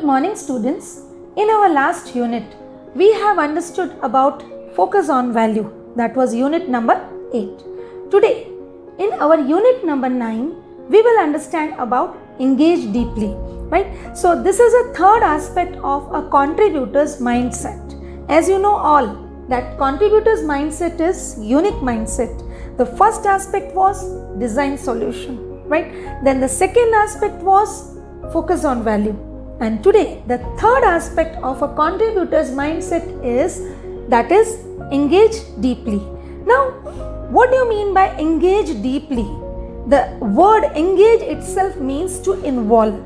Good morning, students. In our last unit, we have understood about focus on value. That was unit number 8. Today, in our unit number 9, we will understand about engage deeply. Right? So, this is a third aspect of a contributor's mindset. As you know all, that contributor's mindset is unique mindset. The first aspect was design solution. Right? Then the second aspect was focus on value. And today, the third aspect of a contributor's mindset is engage deeply. Now, what do you mean by engage deeply? The word engage itself means to involve,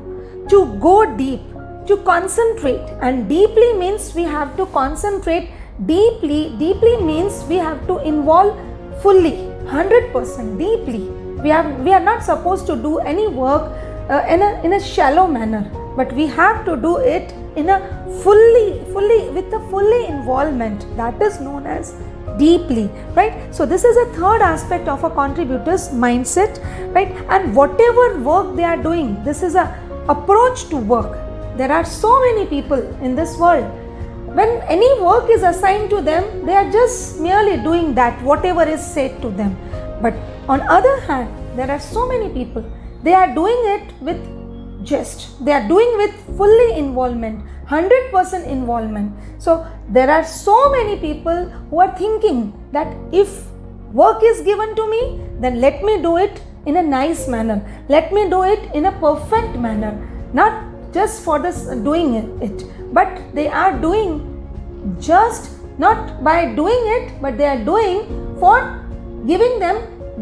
to go deep, to concentrate, and deeply means we have to concentrate deeply. Deeply means we have to involve fully, 100% deeply. We are not supposed to do any work in a shallow manner, but we have to do it in a fully involvement. That is known as deeply, right? So this is a third aspect of a contributor's mindset, right? And whatever work they are doing, this is a approach to work. There are so many people in this world. When any work is assigned to them, they are just merely doing that, whatever is said to them. But on other hand, there are so many people, they are doing it with they are doing with fully involvement, 100% involvement. So there are so many people who are thinking that if work is given to me, then let me do it in a nice manner. Let me do it in a perfect manner. Not just for this doing it, but they are doing just not by doing it, but they are doing for giving them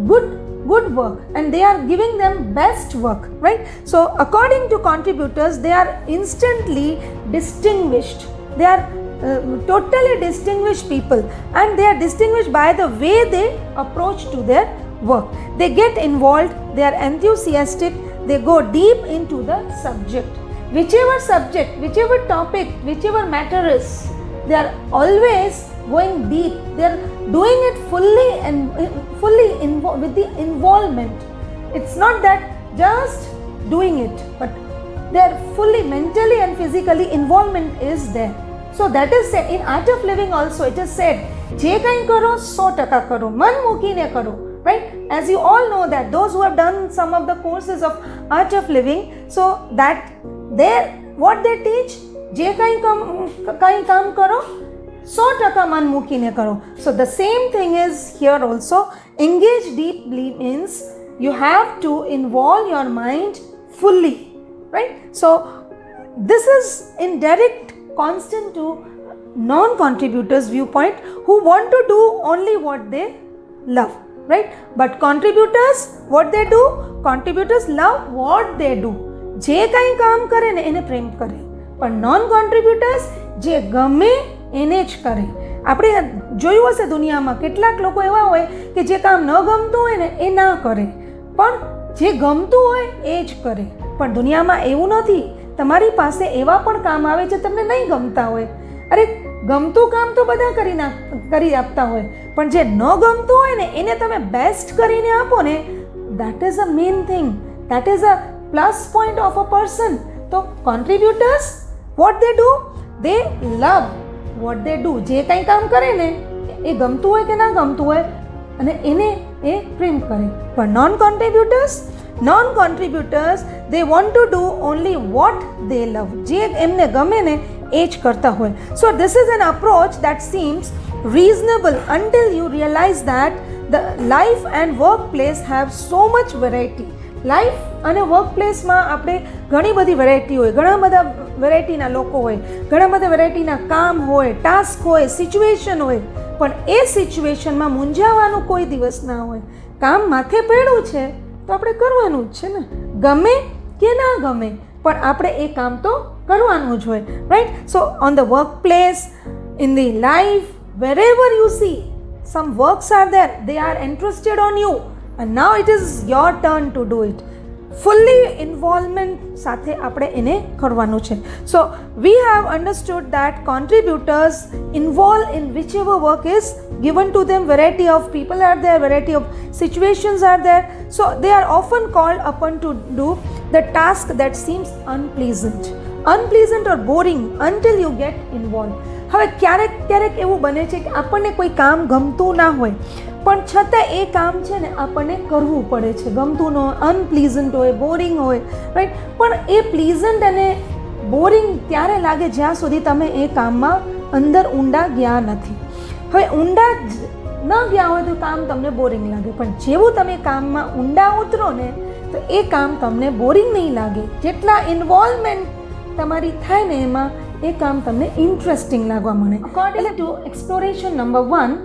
good work, and they are giving them best work, right? So according to contributors, they are instantly distinguished. They are totally distinguished people, and they are distinguished by the way they approach to their work. They get involved, they are enthusiastic, they go deep into the subject, whichever topic, whichever matter is, they are always going deep. They are doing it fully and with the involvement. It's not that just doing it, but they are fully mentally and physically involvement is there. So that is said in Art of Living also. It is said, "Je kai karo 100% karo, man mukine karo." Right? As you all know that those who have done some of the courses of Art of Living, so that what they teach, "Je kai kaam karo, 100% man mukine karo." So the same thing is here also. Engage deeply means you have to involve your mind fully, right? So this is in direct constant to non-contributors' viewpoint, who want to do only what they love, right? But contributors, what they do? Contributors love what they do. જે કાંઈ કામ કરે ને એને પ્રેમ કરે, પણ non કોન્ટ્રીબ્યુટર્સ જે ગમે એને જ કરે. આપણે જોયું હશે દુનિયામાં કેટલાક લોકો એવા હોય કે જે કામ ન ગમતું હોય ને એ ના કરે, પણ જે ગમતું હોય એ જ કરે. પણ દુનિયામાં એવું નથી. તમારી પાસે એવા પણ કામ આવે જે તમને નહીં ગમતા હોય. અરે ગમતું કામ તો બધા કરી આપતા હોય, પણ જે ન ગમતું હોય ને એને તમે બેસ્ટ કરીને આપો ને, that is a main thing. That is a plus point of a person. So contributors, what they do? They love what they do. જે કંઈ કામ કરે ને એ ગમતું હોય કે ના ગમતું હોય અને એને એ પ્રેમ કરે. પણ non contributors they want to do only what they love. જે એમને ગમે ને એ જ કરતા હોય. So this is an approach that seems reasonable until you realize that the life and workplace have so much variety. Life અને વર્કપ્લેસમાં આપણે ઘણી બધી વેરાયટી હોય, ઘણા બધા વેરાયટીના લોકો હોય, ઘણા બધા વેરાયટીના કામ હોય, ટાસ્ક હોય, સિચ્યુએશન હોય, પણ એ સિચ્યુએશનમાં મૂંઝાવાનું કોઈ દિવસ ના હોય. કામ માથે પડ્યું છે તો આપણે કરવાનું જ છે ને, ગમે કે ના ગમે, પણ આપણે એ કામ તો કરવાનું જ હોય, right? So on the workplace, in the life, wherever you see some works are there, they are interested on you. And now it is your turn to do it. Fully involvement સાથે આપણે એને કરવાનું છે. So we have understood that contributors involve in whichever work is given to them. Variety of people are there, variety of situations are there. So they are often called upon to do the task that seems unpleasant. unpleasant or boring until you get involved. હવે ક્યારેક ક્યારેક એવું બને છે કે આપણને કોઈ કામ ગમતું ના હોય પણ છતાં એ કામ છે ને આપણને કરવું પડે છે, ગમતું ન હોય, અનપ્લીઝન્ટ હોય, બોરિંગ હોય, રાઈટ. પણ એ પ્લીઝન્ટ અને બોરિંગ ત્યારે લાગે જ્યાં સુધી તમે એ કામમાં અંદર ઊંડા ગયા નથી. હવે ઊંડા ન ગયા હોય તો કામ તમને બોરિંગ લાગે, પણ જેવું તમે કામમાં ઊંડા ઉતરો ને તો એ કામ તમને બોરિંગ નહીં લાગે. જેટલા ઇન્વોલ્વમેન્ટ તમારી થાય ને એમાં એ કામ તમને ઇન્ટરેસ્ટિંગ લાગવા મળે. According to exploration number 1,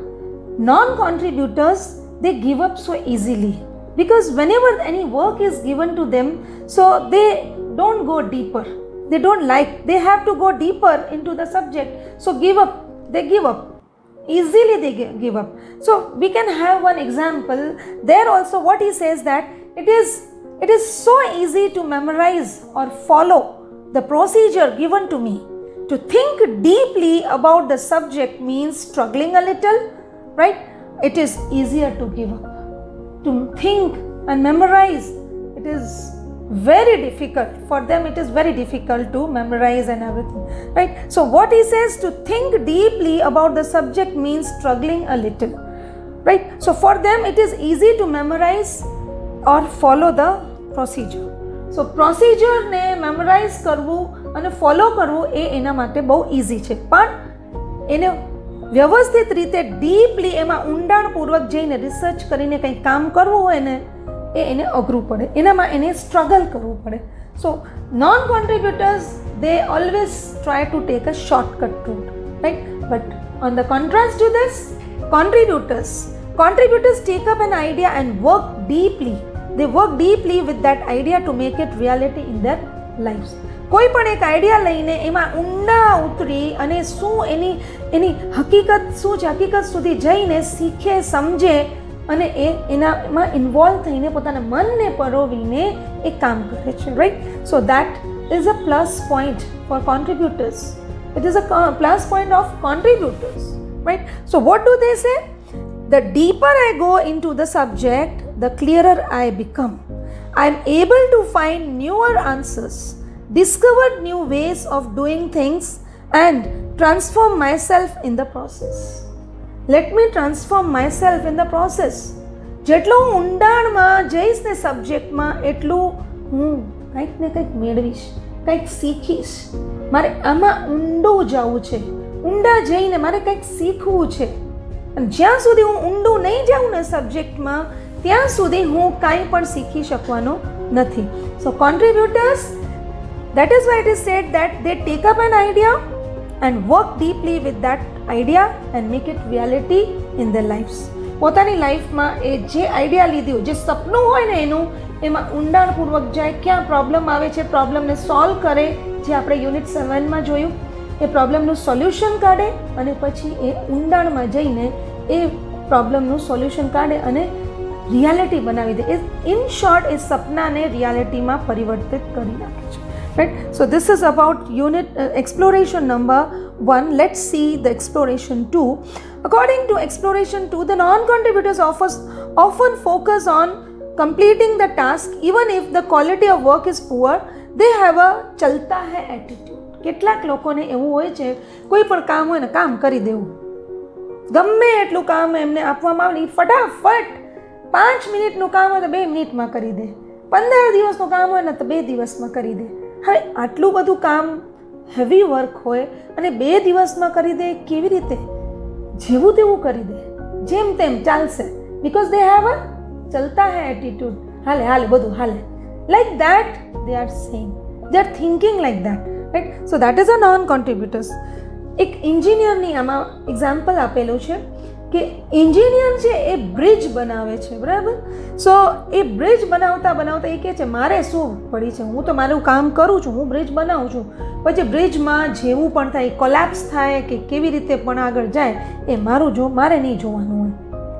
non-contributors, they give up so easily because whenever any work is given to them, so they don't go deeper. They don't like, they have to go deeper into the subject. So they give up. Easily they give up. So we can have one example. There also what he says that it is so easy to memorize or follow the procedure given to me. To think deeply about the subject means struggling a little, right? It is easier to give up. To think and memorize, it is very difficult. For them it is very difficult to memorize and everything, right? So what he says, to think deeply about the subject means struggling a little, right? So for them it is easy to memorize or follow the procedure. So procedure ને memorise કરવું અને follow કરવું એ એના માટે બહુ easy છે, પણ એને વ્યવસ્થિત રીતે ડીપલી એમાં ઊંડાણપૂર્વક જઈને રિસર્ચ કરીને કંઈ કામ કરવું હોય ને એ એને અઘરું પડે, એનામાં એને સ્ટ્રગલ કરવું પડે. સો non કોન્ટ્રીબ્યુટર્સ they always try to take a shortcut route, right? But on the contrast to this, contributors take up an idea and work deeply. They work deeply with that idea to make it reality in their lives. કોઈ પણ એક idea લઈને એમાં ઊંડા ઉતરી અને શું એની હકીકત શું છે, હકીકત સુધી જઈને શીખે, સમજે અને એનામાં ઇન્વોલ્વ થઈને પોતાના મનને પરોવીને એ કામ કરે છે, right. So that is a plus point for contributors. It is a plus point of contributors, right? So what do they say? The deeper I go into the subject, the clearer I become. I am able to find newer answers, discover new ways of doing things and transform myself in the process. Let me transform myself in the process. જેટલું ઊંડાણમાં જઈશ ને સબ્જેક્ટમાં એટલું હું કંઈક ને કંઈક મેળવીશ, કંઈક શીખીશ. મારે આમાં ઊંડું જવું છે, ઊંડા જઈને મારે કંઈક શીખવું છે. અને જ્યાં સુધી હું ઊંડું નહીં જાઉં ને સબ્જેક્ટમાં ત્યાં સુધી હું કાંઈ પણ શીખી શકવાનો નથી. સો કોન્ટ્રીબ્યુટર્સ, that is why it is said that they take up an idea and work deeply with that idea and make it reality in their lives. પોતાની લાઈફમાં એ જે આઈડિયા લીધું, જે સપનું હોય ને એનું, એમાં ઊંડાણપૂર્વક જાય, ક્યાં પ્રોબ્લેમ આવે છે પ્રોબ્લેમને સોલ્વ કરે, જે આપણે યુનિટ 7માં જોયું, એ પ્રોબ્લેમનું સોલ્યુશન કાઢે અને પછી એ ઊંડાણમાં જઈને એ પ્રોબ્લેમનું સોલ્યુશન કાઢે અને રિયાલિટી બનાવી દે. ઇન શોર્ટ એ સપનાને રિયાલિટીમાં પરિવર્તિત કરી નાખે છે, right? So this is about unit exploration number 1. Let's see the exploration 2. According to exploration 2, the non-contributors often focus on completing the task even if the quality of work is poor. They have a chalta hai attitude. કેટલાક લોકોને એવું હોય છે, કોઈ પણ કામ હોય ને કામ કરી દેવું, ગમે એટલું કામ એમને આપવામાં આવે ફટાફટ 5 મિનિટનું કામ હોય તો 2 મિનિટમાં કરી દે, 15 દિવસનું કામ હોય ને તો 2 દિવસમાં કરી દે. હવે આટલું બધું કામ હેવી વર્ક હોય અને 2 દિવસમાં કરી દે, કેવી રીતે? જેવું તેવું કરી દે, જેમ તેમ ચાલશે, because they have a ચલતા હે એટીટ્યુડ. હાલે હાલે બધું હાલે, like that they are saying, they are thinking like that, right? So that is a non-contributors. એક એન્જિનિયરની આમાં એક્ઝામ્પલ આપેલું છે કે એન્જિનિયર છે એ બ્રિજ બનાવે છે, બરાબર. સો એ બ્રિજ બનાવતા બનાવતા એ કહે છે મારે શું પડી છે, હું તો મારું કામ કરું છું, હું બ્રિજ બનાવું છું, પછી બ્રિજમાં જેવું પણ થાય, કોલેપ્સ થાય કે કેવી રીતે પણ આગળ જાય એ મારે નહીં જોવાનું હોય.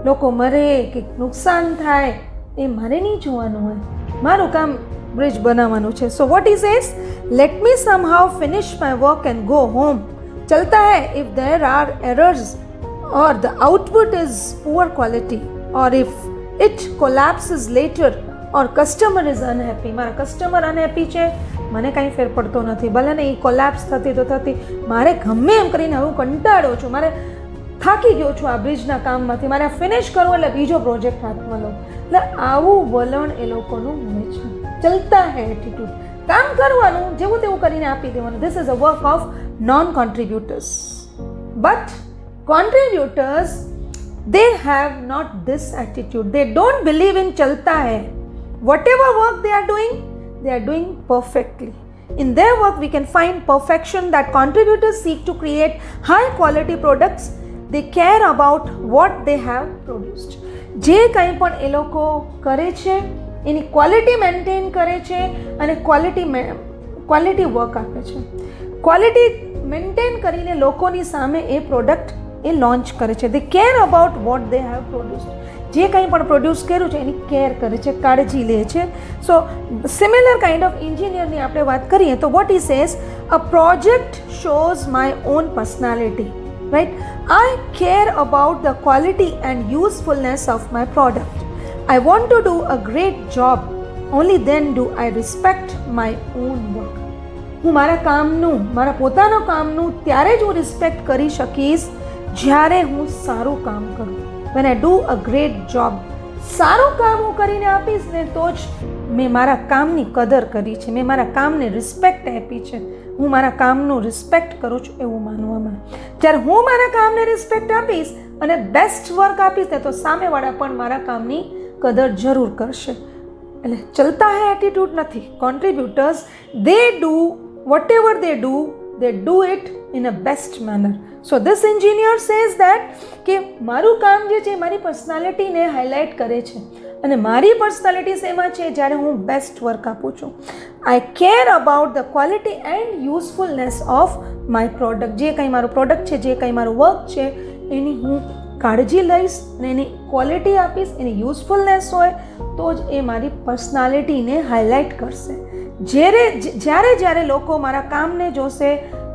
લોકો મરે કે નુકસાન થાય એ મારે નહીં જોવાનું હોય, મારું કામ બ્રિજ બનાવવાનું છે. So what he says, let me somehow finish my work and go home. ચલતા હૈ if there are errors or the output is poor quality or if it collapses later or customer is unhappy. મારા customer unhappy છે, મને કાંઈ ફેર પડતો નથી, ભલે ને એ કોલેપ્સ થતી તો થતી, મારે ગમે એમ કરીને હું કંટાળો છું, મારે થાકી ગયો છું આ બ્રિજના કામમાંથી, મારે આ ફિનિશ કરવું એટલે બીજો પ્રોજેક્ટ હાથમાં લઉં. એટલે આવું વલણ એ લોકોનું હોય છે. ચલતા હે એટીટ્યુડ, કામ કરવાનું, જેવું તેવું કરીને આપી દેવાનું. This is a work of non contributors. But contributors, they have not this attitude. They don't believe in chalta hai. Whatever work they are doing perfectly. In their work we can find perfection, that contributors seek to create high quality products. They care about what they have produced. જે કંઈ પણ એ લોકો કરે છે એની quality maintain કરે છે અને quality work આપે છે. ક્વોલિટી મેન્ટેન કરીને લોકોની સામે એ પ્રોડક્ટ એ લોન્ચ કરે છે. They care about what they have produced. જે કંઈ પણ પ્રોડ્યુસ કર્યું છે એની કેર કરે છે, કાળજી લે છે. સો સિમિલર કાઇન્ડ ઓફ એન્જિનિયરની આપણે વાત કરીએ તો what he says, a project shows my own personality, right? I care about the quality and usefulness of my product. I want to do a great job, only then do I respect my own work. હું મારા કામનું, મારા પોતાના કામનું ત્યારે જ હું respect કરી શકીશ જ્યારે હું સારું કામ કરું. When I do a great job, સારું કામ હું કરીને આપીશ ને તો જ મેં મારા કામની કદર કરી છે, મેં મારા કામને રિસ્પેક્ટ આપી છે, હું મારા કામનું રિસ્પેક્ટ કરું છું એવું માનવામાં. જ્યારે હું મારા કામને રિસ્પેક્ટ આપીશ અને બેસ્ટ વર્ક આપીશ ને તો સામેવાળા પણ મારા કામની કદર જરૂર કરશે. એટલે ચલતા હે એટીટ્યુડ નથી. Contributors, they do whatever they do it in a best manner. So this engineer says that કે મારું કામ જે છે મારી પર્સનાલિટીને હાઇલાઇટ કરે છે અને મારી પર્સનાલિટી શેમાં છે, જ્યારે હું બેસ્ટ વર્ક આપું છું. I care about the quality and usefulness of my product. જે કંઈ મારું પ્રોડક્ટ છે, જે કંઈ મારું વર્ક છે એની હું કાળજી લઈશ અને એની ક્વોલિટી આપીશ, એની યુઝફુલનેસ હોય તો જ એ મારી પર્સનાલિટીને હાઇલાઇટ કરશે. જ્યારે લોકો મારા કામને જોશે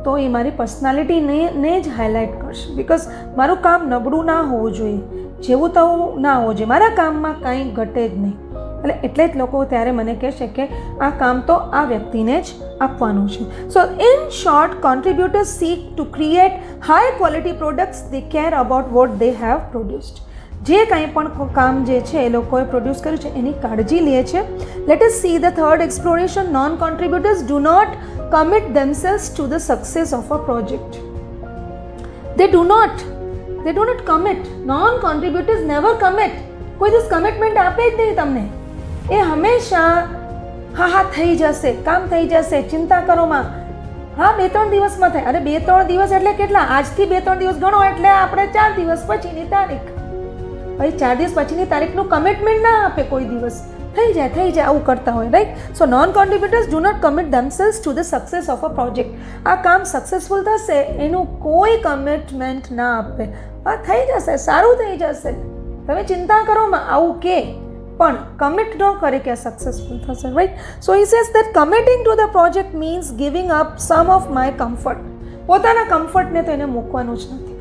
તો એ મારી પર્સનાલિટીને જ હાઇલાઇટ કરશે. બિકોઝ મારું કામ નબળું ના હોવું જોઈએ, જેવું તેવું ના હોવું જોઈએ, મારા કામમાં કાંઈ ઘટે જ નહીં. એટલે જ લોકો ત્યારે મને કહેશે કે આ કામ તો આ વ્યક્તિને જ આપવાનું છે. So in short, contributors seek to create high quality products. They care about what they have produced. જે કંઈ પણ કામ જે છે એ લોકોએ પ્રોડ્યુસ કર્યું છે એની કાળજી લે છે. Let us see the third exploration. Non contributors do not commit themselves to the success of a project. They do not commit. Non-contributors never commit. કોઈ દિવસ કમિટમેન્ટ આપે જ નહીં તમને. એ હંમેશા હા થઈ જશે, કામ થઈ જશે, ચિંતા કરોમાં, હા 2-3 દિવસમાં થાય. અરે 2-3 દિવસ એટલે કેટલા? આજથી 2-3 દિવસ ગણો એટલે આપણે 4 દિવસ પછીની તારીખ. ભાઈ 4 દિવસ પછીની તારીખનું કમિટમેન્ટ ના આપે કોઈ દિવસ. થઈ જાય આવું કરતા હોય, right? So non contributors do not commit themselves to the success of a project. આ કામ સક્સેસફુલ થશે એનું કોઈ કમિટમેન્ટ ના આપે. આ થઈ જશે, સારું થઈ જશે, તમે ચિંતા કરોમાં, આવું કે પણ કમિટ ન કરે કે આ સક્સેસફુલ થશે, right? So he says that committing to the project means giving up some of my comfort. પોતાના કમ્ફર્ટને તો એને મૂકવાનું જ નથી.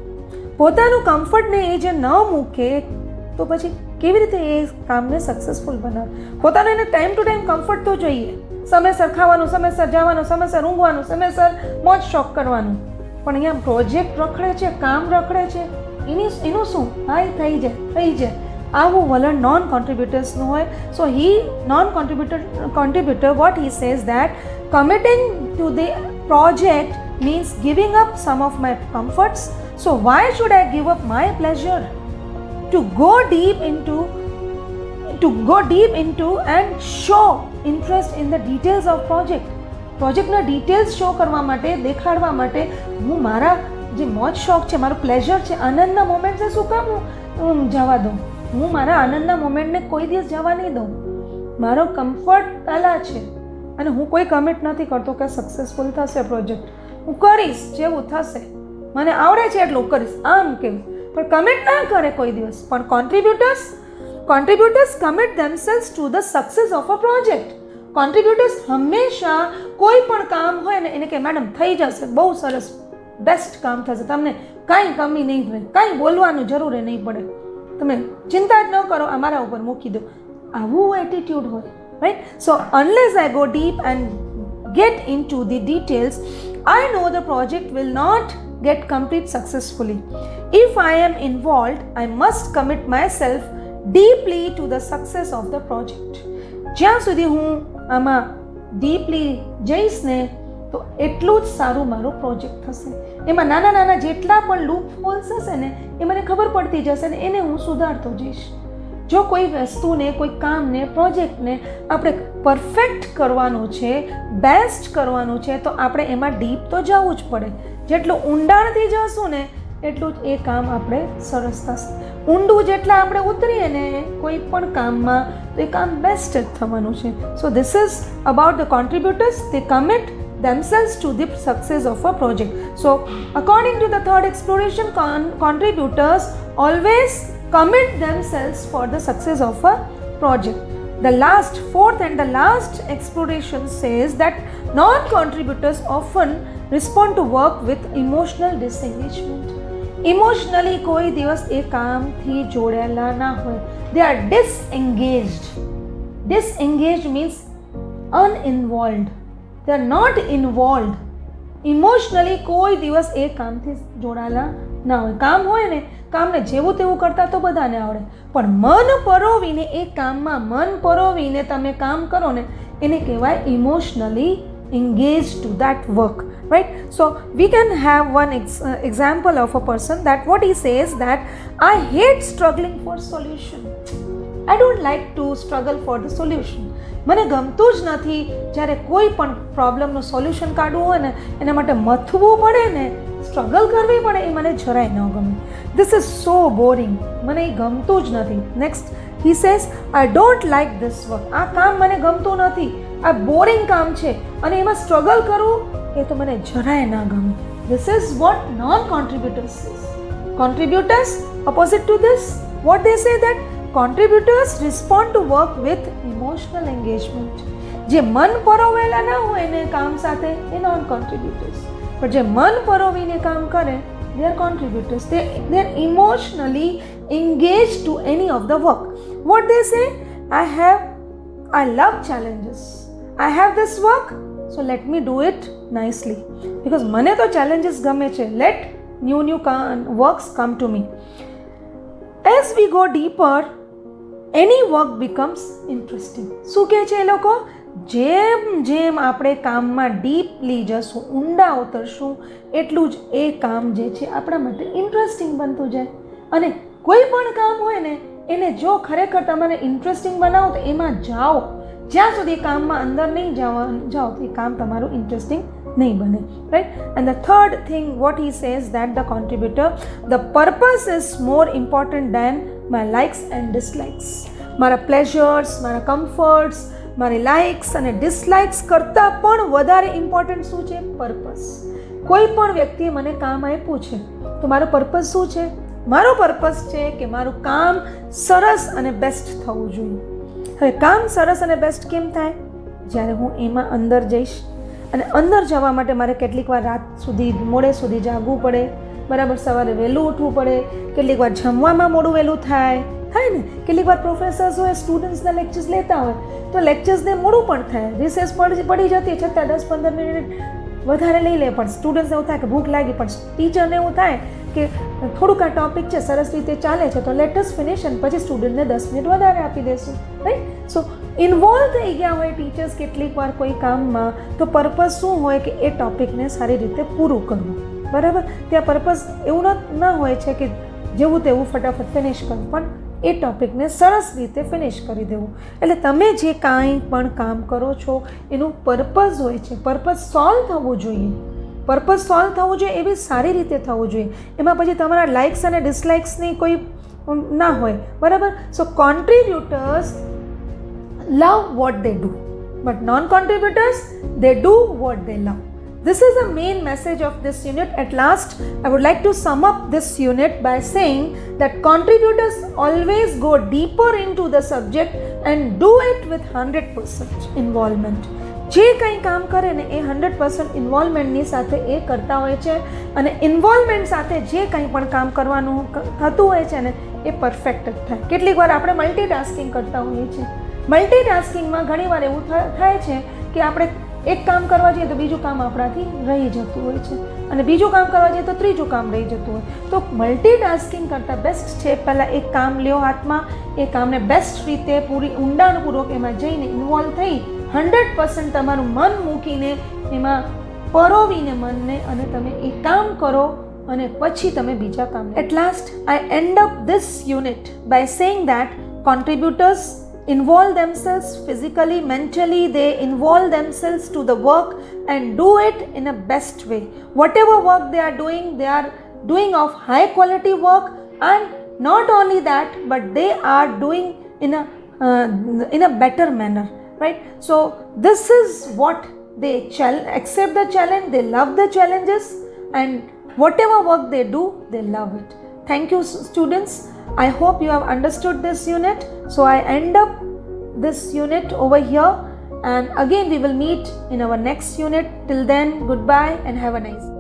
પોતાનું કમ્ફર્ટને એ જે ન મૂકે તો પછી કેવી રીતે એ કામને સક્સેસફુલ બનાવે? પોતાને એને ટાઈમ ટુ ટાઈમ કમ્ફર્ટ તો જોઈએ. સમયસર ખાવાનું, સમયસર જવાનું, સમયસર ઊંઘવાનું, સમયસર મોજ શોખ કરવાનું. પણ અહીંયા પ્રોજેક્ટ રખડે છે, કામ રખડે છે, એનું શું? હા, થઈ જાય. આવું વલણ નોન કોન્ટ્રીબ્યુટર્સનું હોય. So non contributor what he says that committing to the project means giving up some of my comforts. So why should I give up my pleasure to go deep into and show interest in the details of પ્રોજેક્ટના details show કરવા માટે, દેખાડવા માટે હું મારા જે મોજ શોખ છે, મારું પ્લેઝર છે, આનંદના મોમેન્ટ્સને શું કામ હું જવા દઉં? હું મારા આનંદના મોમેન્ટને કોઈ દિવસ જવા નહીં દઉં. મારો કમ્ફર્ટ પહેલાં છે અને હું કોઈ કમિટ નથી કરતો કે સક્સેસફુલ થશે પ્રોજેક્ટ. હું કરીશ જેવું થશે, મને આવડે છે એટલું કરીશ, આમ કેવું, પણ કમિટ ના કરે કોઈ દિવસ. પણ contributors commit themselves to the success of a project. Contributors હંમેશા કોઈ પણ કામ હોય ને એને કે મેડમ થઈ જશે, બહુ સરસ, બેસ્ટ કામ થશે, તમને કાંઈ કમી નહીં થાય, કાંઈ બોલવાનું જરૂર નહીં પડે, તમે ચિંતા જ ન કરો, અમારા ઉપર મૂકી દો. આવું એટીટ્યુડ હોય, right? So unless I go deep and get into the details, I know the project will not get complete successfully. If I am involved, I must commit myself deeply to the success of the project. જ્યાં સુધી હું આમાં deeply જઈશ ને તો એટલું જ સારું મારો પ્રોજેક્ટ થશે. એમાં નાના નાના જેટલા પણ લૂપ હોલ્સ હશે ને એ મને ખબર પડતી જશે ને એને હું સુધારતો જઈશ. જો કોઈ વસ્તુને, કોઈ કામને, પ્રોજેક્ટને આપણે પરફેક્ટ કરવાનું છે, બેસ્ટ કરવાનું છે, તો આપણે એમાં ડીપ તો જવું જ પડે. જેટલું ઊંડાણથી જશું ને એટલું જ એ કામ આપણે સરસ થશે. ઊંડું જેટલા આપણે ઉતરીએ ને કોઈ પણ કામમાં તો એ કામ બેસ્ટ જ થવાનું છે. So this is about the contributors. They commit themselves to the success of a project. So according to the third exploration, contributors always commit themselves for the success of a project. The fourth and the last exploration says that non-contributors often respond to work with emotional disengagement. Emotionally કોઈ દિવસ એ કામથી જોડાયેલા ના હોય. They are disengaged. Disengaged means uninvolved. They are not involved. Emotionally કોઈ દિવસ એ કામથી જોડાયેલા ના હોય. કામ હોય ને, કામને જેવું તેવું કરતા તો બધાને આવડે, પણ મન પરોવીને એ કામમાં મન પરોવીને તમે કામ કરો ને એને કહેવાય emotionally engaged to that work, right? So we can have one example of a person that what he says that I hate struggling for solution. I don't like to struggle for the solution. મને ગમતું જ નથી જ્યારે કોઈ પણ પ્રોબ્લેમનું solution કાઢવું હોય ને એના માટે મથવું પડે ને, સ્ટ્રગલ કરવી પડે, એ મને જરાય ન ગમે. This is so boring. મને એ ગમતું જ નથી. Next he says I don't like this work. આ કામ મને ગમતું નથી, આ બોરિંગ કામ છે અને એમાં સ્ટ્રગલ કરવું એ તો મને જરાય ના ગમે. This is what non contributors is. Contributors opposite to this, what they say that contributors respond to work with emotional engagement. જે મન પરોવેલા ના હોય ને કામ સાથે એ નોન કોન્ટ્રીબ્યુટર્સ, પણ જે મન પરોવીને કામ કરે they are contributors. They are emotionally engaged to any of the work. What they say, I love challenges. I have this work, so let me do it nicely. Because મને તો challenges ગમે છે. Let new works come to me. As we go deeper, any work becomes interesting. શું કહે છે એ લોકો? જેમ જેમ આપણે કામમાં ડીપલી જશું, ઊંડા ઉતરશું, એટલું જ એ કામ જે છે આપણા માટે ઇન્ટરેસ્ટિંગ બનતું જાય. અને કોઈ પણ કામ હોય ને એને જો ખરેખર તમારે ઇન્ટરેસ્ટિંગ બનાવો તો એમાં જાઓ. જ્યાં સુધી કામમાં અંદર નહીં જાઓ તો એ કામ તમારું ઇન્ટરેસ્ટિંગ નહીં બને, right? And the third thing vote he says that the contributor, the purpose is more important then my likes and dislikes. મારા પ્લેઝર્સ, મારા કમ્ફર્ટ્સ, મારી લાઇક્સ અને ડિસલાઇક્સ કરતાં પણ વધારે ઇમ્પોર્ટન્ટ શું છે? પર્પસ. કોઈ પણ વ્યક્તિએ મને કામ આપ્યું છે તો મારો પર્પસ શું છે? મારો પર્પસ છે કે મારું કામ સરસ અને બેસ્ટ થવું જોઈએ. હવે કામ સરસ અને બેસ્ટ કેમ થાય? જ્યારે હું એમાં અંદર જઈશ. અને અંદર જવા માટે મારે કેટલીક વાર રાત સુધી, મોડે સુધી જાગવું પડે, બરાબર? સવારે વહેલું ઉઠવું પડે, કેટલીક વાર જમવામાં મોડું વહેલું થાય ને. કેટલીક વાર પ્રોફેસર્સ હોય, સ્ટુડન્ટ્સના લેક્ચર્સ લેતા હોય તો લેક્ચર્સને મોડું પણ થાય. રિસેસ પડી જતી છતાં 10-15 મિનિટ વધારે લઈ લે, પણ સ્ટુડન્ટ્સને એવું થાય કે ભૂખ લાગી, પણ ટીચરને એવું થાય કે થોડુંક આ ટોપિક છે, સરસ રીતે ચાલે છે, તો લેટ અસ ફિનિશ અને પછી સ્ટુડન્ટને 10 મિનિટ વધારે આપી દેશું, રાઈટ? સો ઇન્વોલ્વ થઈ ગયા હોય ટીચર્સ કેટલીક વાર કોઈ કામમાં, તો પર્પસ શું હોય કે એ ટોપિકને સારી રીતે પૂરું કરવું, બરાબર? ત્યાં પર્પસ એવું ના હોય છે કે જેવું તેવું ફટાફટ ફિનિશ કરવું, પણ એ ટોપિકને સરસ રીતે ફિનિશ કરી દેવું. એટલે તમે જે કાંઈ પણ કામ કરો છો એનું પર્પઝ હોય છે. પર્પઝ સોલ્વ થવું જોઈએ. પર્પઝ સોલ્વ થવું જોઈએ એવી સારી રીતે થવું જોઈએ. એમાં પછી તમારા લાઇક્સ અને ડિસલાઇક્સની કોઈ ના હોય, બરાબર? સો કોન્ટ્રીબ્યુટર્સ love what they do, but non-contributors, they do what they love. This is the main message of this unit. At last, I would like to sum up this unit by saying that contributors always go deeper into the subject and do it with 100% involvement. જે કંઈ કામ કરે ને એ 100% ઇન્વોલ્વમેન્ટની સાથે એ કરતા હોય છે, અને ઇન્વોલ્વમેન્ટ સાથે જે કંઈ પણ કામ કરવાનું થતું હોય છે ને એ પરફેક્ટ જ થાય. કેટલીક વાર આપણે મલ્ટીટાસ્કિંગ કરતા હોઈએ છીએ. મલ્ટીટાસ્કિંગમાં ઘણીવાર એવું થાય છે કે આપણે એક કામ કરવા જઈએ તો બીજું કામ આપણાથી રહી જતું હોય છે, અને બીજું કામ કરવા જઈએ તો ત્રીજું કામ રહી જતું હોય. તો મલ્ટીટાસ્કિંગ કરતાં બેસ્ટ છે પહેલાં એક કામ લ્યો હાથમાં, એ કામને બેસ્ટ રીતે પૂરી ઊંડાણપૂર્વક એમાં જઈને ઇન્વોલ્વ થઈ 100% તમારું મન મૂકીને એમાં પરોવીને મનને, અને તમે એ કામ કરો અને પછી તમે બીજા કામ. At last I end up this unit by saying that contributors involve themselves physically, mentally, they involve themselves to the work and do it in a best way. Whatever work they are doing of high quality work, and not only that, but they are doing in a better manner, right? So this is what they accept the challenge, they love the challenges, and whatever work they do, they love it. Thank you, students. I hope you have understood this unit. So I end up this unit over here, and again we will meet in our next unit. Till then, goodbye and have a nice day.